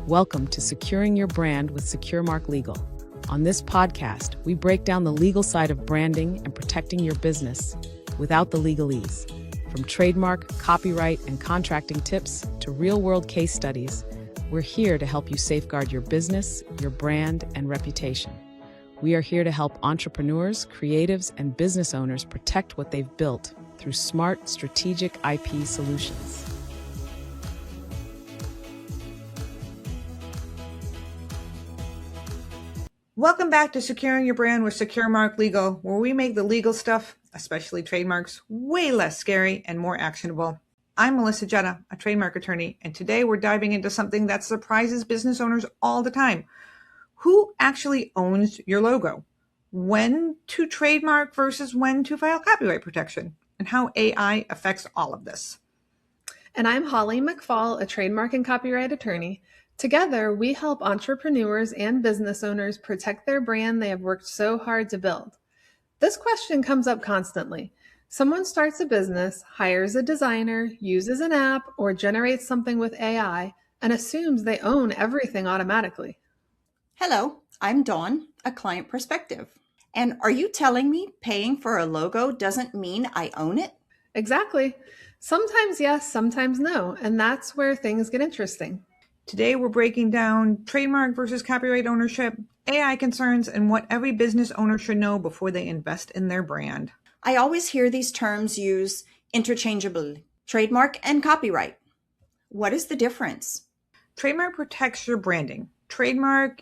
Welcome to Securing Your Brand with SecureMark Legal. On this podcast, we break down the legal side of branding and protecting your business without the legalese. From trademark, copyright, and contracting tips to real-world case studies, we're here to help you safeguard your business, your brand, and reputation. We are here to help entrepreneurs, creatives, and business owners protect what they've built through smart, strategic IP solutions. Welcome back to Securing Your Brand with SecureMark Legal, where we make the legal stuff, especially trademarks, way less scary and more actionable. I'm Melissa Jetta, a trademark attorney, and today we're diving into something that surprises business owners all the time. Who actually owns your logo? When to trademark versus when to file copyright protection, and how AI affects all of this. And I'm Holly McFall, a trademark and copyright attorney. Together, we help entrepreneurs and business owners protect their brand they have worked so hard to build. This question comes up constantly. Someone starts a business, hires a designer, uses an app, or generates something with AI, and assumes they own everything automatically. Hello, I'm Dawn, a client perspective. And are you telling me paying for a logo doesn't mean I own it? Exactly. Sometimes yes, sometimes no, and that's where things get interesting. Today we're breaking down trademark versus copyright ownership, AI concerns, and what every business owner should know before they invest in their brand. I always hear these terms used interchangeably, trademark and copyright. What is the difference? Trademark protects your branding. Trademark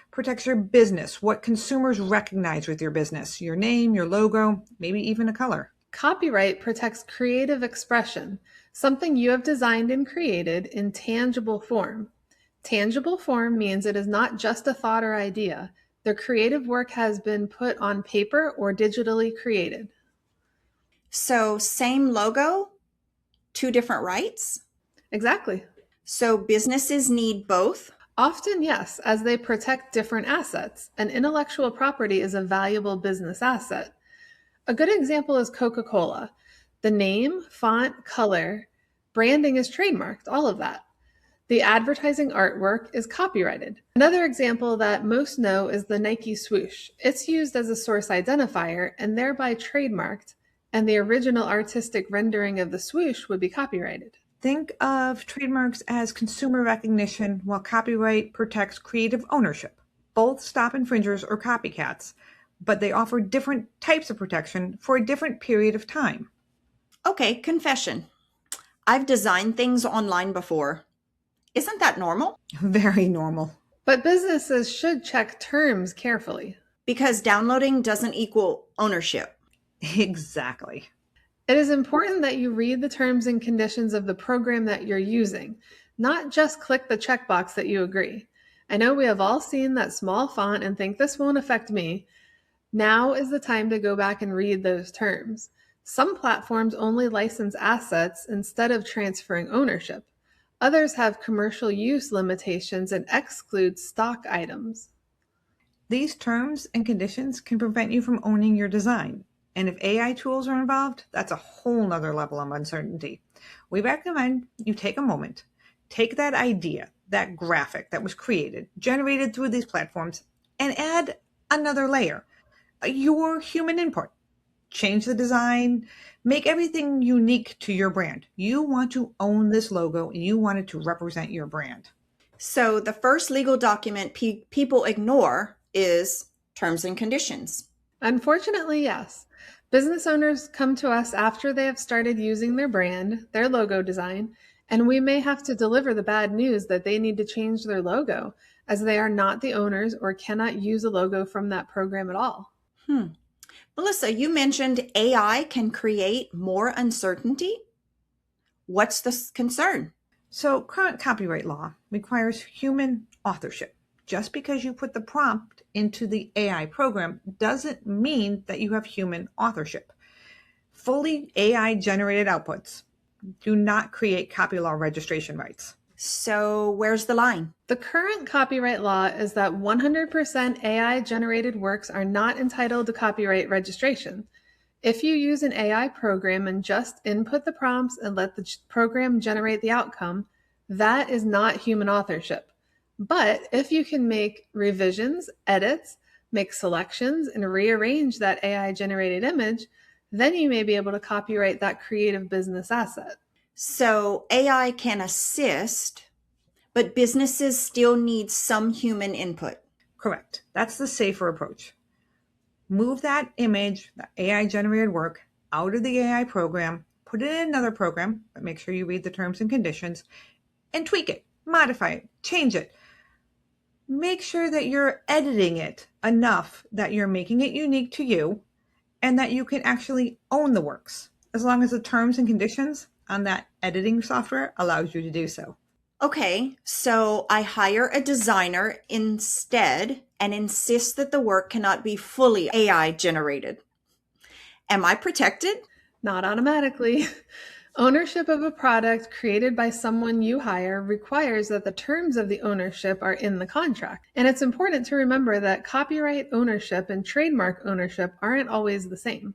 protects your business, what consumers recognize with your business, your name, your logo, maybe even a color. Copyright protects creative expression, something you have designed and created in tangible form. Tangible form means it is not just a thought or idea. The creative work has been put on paper or digitally created. So same logo, two different rights? Exactly. So businesses need both? Often, yes, as they protect different assets, and intellectual property is a valuable business asset. A good example is Coca-Cola. The name, font, color, branding is trademarked, all of that. The advertising artwork is copyrighted. Another example that most know is the Nike swoosh. It's used as a source identifier and thereby trademarked, and the original artistic rendering of the swoosh would be copyrighted. Think of trademarks as consumer recognition, while copyright protects creative ownership. Both stop infringers or copycats, but they offer different types of protection for a different period of time. Okay, confession. I've designed things online before. Isn't that normal? Very normal. But businesses should check terms carefully. Because downloading doesn't equal ownership. Exactly. It is important that you read the terms and conditions of the program that you're using, not just click the checkbox that you agree. I know we have all seen that small font and think this won't affect me. Now is the time to go back and read those terms. Some platforms only license assets instead of transferring ownership. Others have commercial use limitations and exclude stock items. These terms and conditions can prevent you from owning your design. And if AI tools are involved, that's a whole nother level of uncertainty. We recommend you take a moment, take that idea, that graphic that was created, generated through these platforms, and add another layer, your human input. Change the design, make everything unique to your brand. You want to own this logo and you want it to represent your brand. So the first legal document people ignore is terms and conditions. Unfortunately, yes. Business owners come to us after they have started using their brand, their logo design, and we may have to deliver the bad news that they need to change their logo as they are not the owners or cannot use a logo from that program at all. Melissa, you mentioned AI can create more uncertainty. What's the concern? So current copyright law requires human authorship. Just because you put the prompt into the AI program doesn't mean that you have human authorship. Fully AI generated outputs do not create copy law registration rights. So where's the line? The current copyright law is that 100% AI-generated works are not entitled to copyright registration. If you use an AI program and just input the prompts and let the program generate the outcome, That is not human authorship. But if you can make revisions, edits, make selections, and rearrange that AI generated image, then you may be able to copyright that creative business asset. So AI can assist, but businesses still need some human input. Correct. That's the safer approach. Move that image, that AI generated work, out of the AI program, put it in another program, but make sure you read the terms and conditions, and tweak it, modify it, change it. Make sure that you're editing it enough that you're making it unique to you and that you can actually own the works, as long as the terms and conditions on that editing software allows you to do so. Okay, so I hire a designer instead and insist that the work cannot be fully AI generated. Am I protected? Not automatically. Ownership of a product created by someone you hire requires that the terms of the ownership are in the contract. And it's important to remember that copyright ownership and trademark ownership aren't always the same.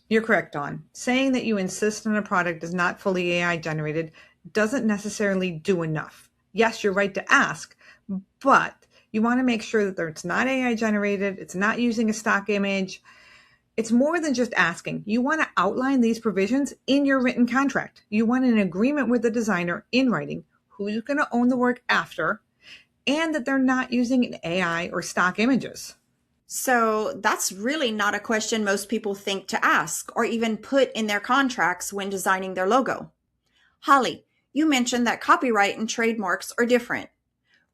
You're correct, Dawn. Saying that you insist on a product is not fully AI generated doesn't necessarily do enough. Yes, you're right to ask, but you want to make sure that it's not AI generated, it's not using a stock image. It's more than just asking. You want to outline these provisions in your written contract. You want an agreement with the designer in writing, who's going to own the work after, and that they're not using an AI or stock images. So that's really not a question most people think to ask or even put in their contracts when designing their logo. Holly, you mentioned that copyright and trademarks are different.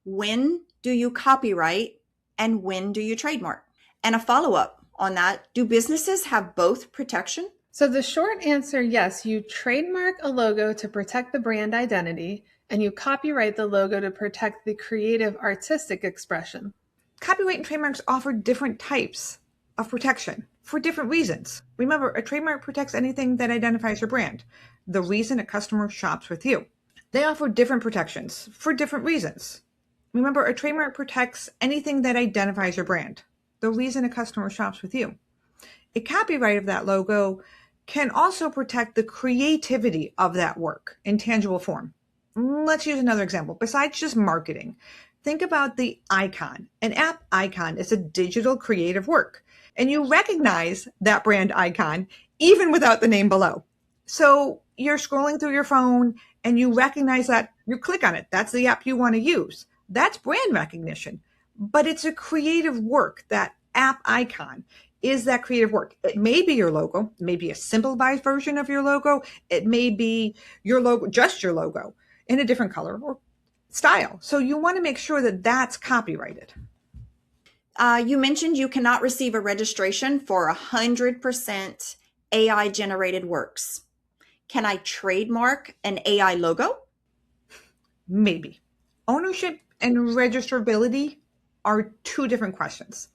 When do you copyright and when do you trademark? And a follow-up on that, do businesses have both protection? So the short answer, yes, you trademark a logo to protect the brand identity, and you copyright the logo to protect the creative artistic expression. Copyright and trademarks offer different types of protection for different reasons. Remember, a trademark protects anything that identifies your brand, the reason a customer shops with you. They offer different protections for different reasons. Remember, a trademark protects anything that identifies your brand, the reason a customer shops with you. A copyright of that logo can also protect the creativity of that work in tangible form. Let's use another example. Besides just marketing, think about the icon. An app icon is a digital creative work, and you recognize that brand icon even without the name below. So you're scrolling through your phone and you recognize that, you click on it. That's the app you want to use. That's brand recognition, but it's a creative work. That app icon is that creative work. It may be your logo, it may be a simplified version of your logo. It may be your logo, just your logo in a different color or style. So you want to make sure that that's copyrighted. You mentioned you cannot receive a registration for 100% AI generated works. Can I trademark an AI logo? Maybe. Ownership and registrability are two different questions.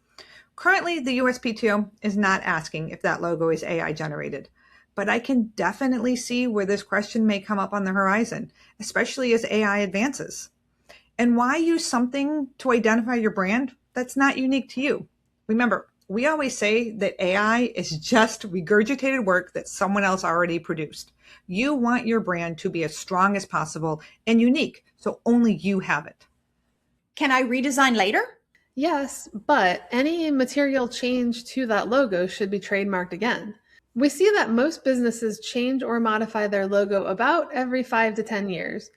Currently, the USPTO is not asking if that logo is AI generated, but I can definitely see where this question may come up on the horizon, especially as AI advances. And why use something to identify your brand that's not unique to you? Remember, we always say that AI is just regurgitated work that someone else already produced. You want your brand to be as strong as possible and unique, so only you have it. Can I redesign later? Yes, but any material change to that logo should be trademarked again. We see that most businesses change or modify their logo about every 5 to 10 years,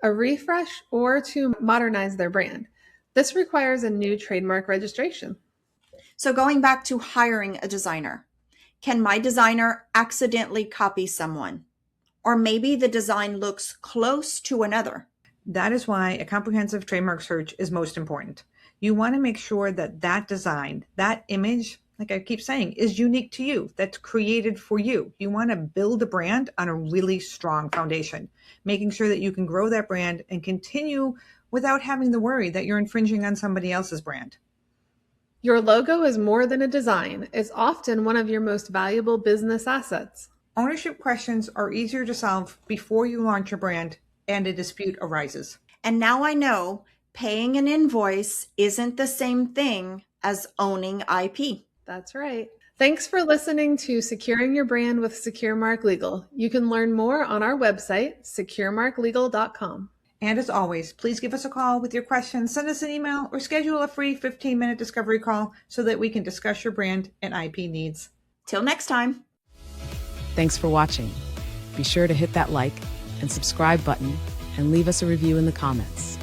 a refresh or to modernize their brand. This requires a new trademark registration. So going back to hiring a designer, can my designer accidentally copy someone? Or maybe the design looks close to another. That is why a comprehensive trademark search is most important. You want to make sure that that design, that image, like I keep saying, is unique to you, that's created for you. You want to build a brand on a really strong foundation, making sure that you can grow that brand and continue without having the worry that you're infringing on somebody else's brand. Your logo is more than a design. It's often one of your most valuable business assets. Ownership questions are easier to solve before you launch your brand and a dispute arises. And now I know paying an invoice isn't the same thing as owning IP. That's right. Thanks for listening to Securing Your Brand with SecureMark Legal. You can learn more on our website, securemarklegal.com. And as always, please give us a call with your questions, send us an email, or schedule a free 15-minute discovery call so that we can discuss your brand and IP needs. Till next time. Thanks for watching. Be sure to hit that like and subscribe button and leave us a review in the comments.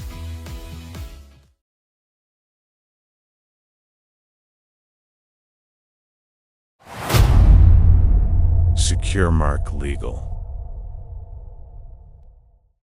SecureMark Legal.